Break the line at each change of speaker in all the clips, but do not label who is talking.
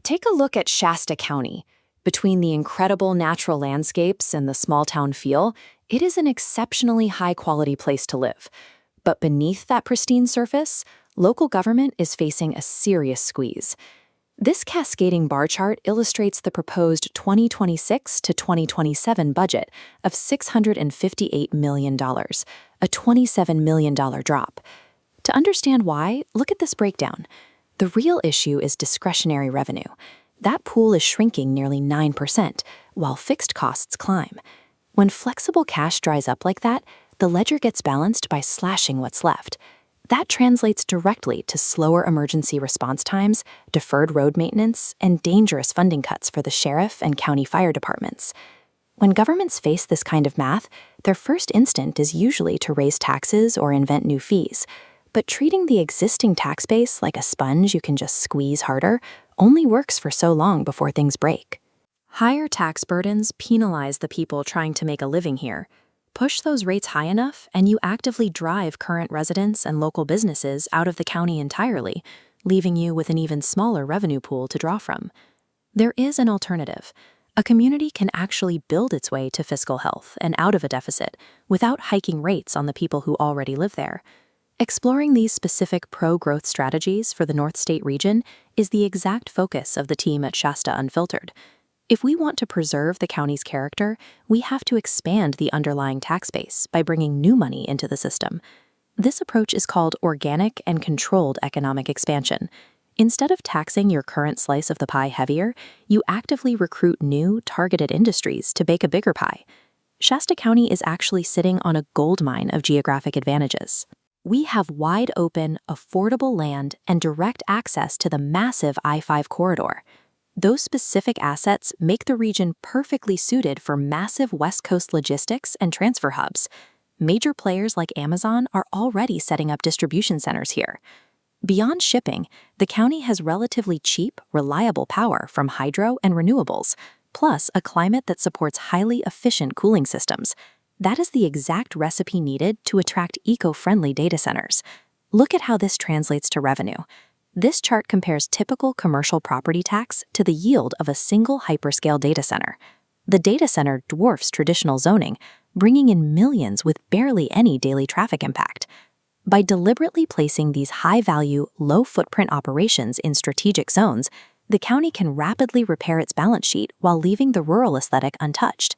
Take a look at Shasta County. Between the incredible natural landscapes and the small town feel, it is an exceptionally high-quality place to live. But beneath that pristine surface, local government is facing a serious squeeze. This cascading bar chart illustrates the proposed 2026 to 2027 budget of $658 million, a $27 million drop. To understand why, look at this breakdown. The real issue is discretionary revenue. That pool is shrinking nearly 9%, while fixed costs climb. When flexible cash dries up like that, the ledger gets balanced by slashing what's left. That translates directly to slower emergency response times, deferred road maintenance, and dangerous funding cuts for the sheriff and county fire departments. When governments face this kind of math, their first instinct is usually to raise taxes or invent new fees. But treating the existing tax base like a sponge you can just squeeze harder only works for so long before things break. Higher tax burdens penalize the people trying to make a living here. Push those rates high enough, and you actively drive current residents and local businesses out of the county entirely, leaving you with an even smaller revenue pool to draw from. There is an alternative. A community can actually build its way to fiscal health and out of a deficit without hiking rates on the people who already live there. Exploring these specific pro-growth strategies for the North State region is the exact focus of the team at Shasta Unfiltered. If we want to preserve the county's character, we have to expand the underlying tax base by bringing new money into the system. This approach is called organic and controlled economic expansion. Instead of taxing your current slice of the pie heavier, you actively recruit new, targeted industries to bake a bigger pie. Shasta County is actually sitting on a goldmine of geographic advantages. We have wide-open, affordable land and direct access to the massive I-5 corridor. Those specific assets make the region perfectly suited for massive West Coast logistics and transfer hubs. Major players like Amazon are already setting up distribution centers here. Beyond shipping, the county has relatively cheap, reliable power from hydro and renewables, plus a climate that supports highly efficient cooling systems. That is the exact recipe needed to attract eco-friendly data centers. Look at how this translates to revenue. This chart compares typical commercial property tax to the yield of a single hyperscale data center. The data center dwarfs traditional zoning, bringing in millions with barely any daily traffic impact. By deliberately placing these high-value, low-footprint operations in strategic zones, the county can rapidly repair its balance sheet while leaving the rural aesthetic untouched.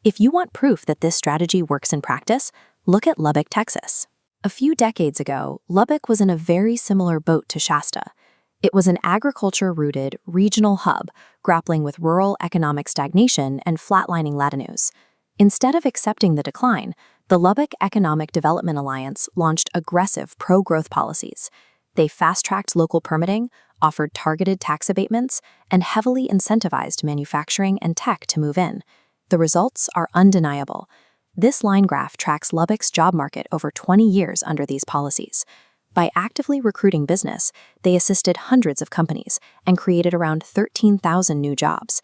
If you want proof that this strategy works in practice, look at Lubbock, Texas. A few decades ago, Lubbock was in a very similar boat to Shasta. It was an agriculture-rooted, regional hub, grappling with rural economic stagnation and flatlining Latinos. Instead of accepting the decline, the Lubbock Economic Development Alliance launched aggressive pro-growth policies. They fast-tracked local permitting, offered targeted tax abatements, and heavily incentivized manufacturing and tech to move in. The results are undeniable. This line graph tracks Lubbock's job market over 20 years under these policies. By actively recruiting business, they assisted hundreds of companies and created around 13,000 new jobs.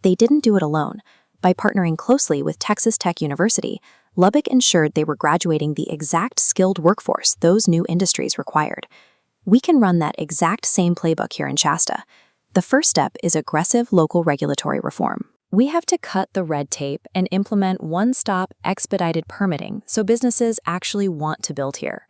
They didn't do it alone. By partnering closely with Texas Tech University, Lubbock ensured they were graduating the exact skilled workforce those new industries required. We can run that exact same playbook here in Shasta. The first step is aggressive local regulatory reform. We have to cut the red tape and implement one-stop expedited permitting so businesses actually want to build here.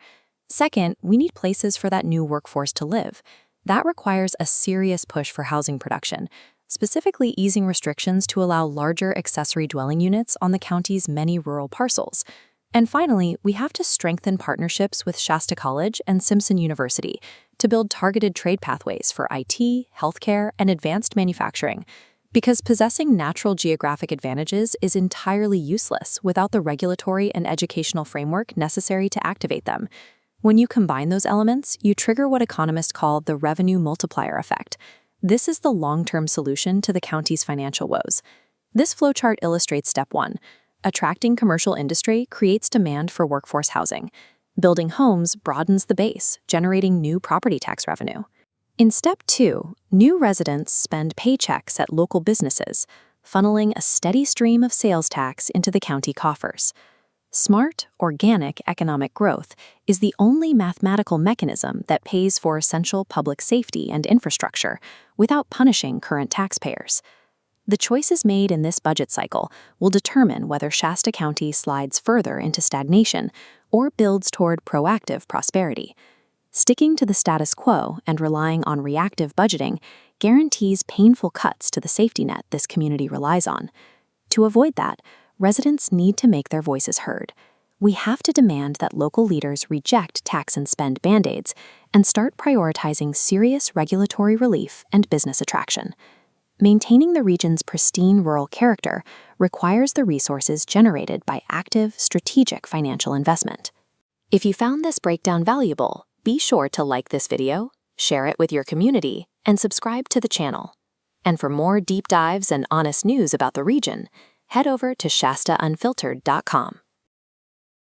Second, we need places for that new workforce to live. That requires a serious push for housing production, specifically easing restrictions to allow larger accessory dwelling units on the county's many rural parcels. And finally, we have to strengthen partnerships with Shasta College and Simpson University to build targeted trade pathways for IT, healthcare, and advanced manufacturing. Because possessing natural geographic advantages is entirely useless without the regulatory and educational framework necessary to activate them. When you combine those elements, you trigger what economists call the revenue multiplier effect. This is the long-term solution to the county's financial woes. This flowchart illustrates step 1. Attracting commercial industry creates demand for workforce housing. Building homes broadens the base, generating new property tax revenue. In step 2, new residents spend paychecks at local businesses, funneling a steady stream of sales tax into the county coffers. Smart, organic economic growth is the only mathematical mechanism that pays for essential public safety and infrastructure without punishing current taxpayers. The choices made in this budget cycle will determine whether Shasta County slides further into stagnation or builds toward proactive prosperity. Sticking to the status quo and relying on reactive budgeting guarantees painful cuts to the safety net this community relies on. To avoid that, residents need to make their voices heard. We have to demand that local leaders reject tax and spend band-aids and start prioritizing serious regulatory relief and business attraction. Maintaining the region's pristine rural character requires the resources generated by active, strategic financial investment. If you found this breakdown valuable, be sure to like this video, share it with your community, and subscribe to the channel. And for more deep dives and honest news about the region, head over to ShastaUnfiltered.com.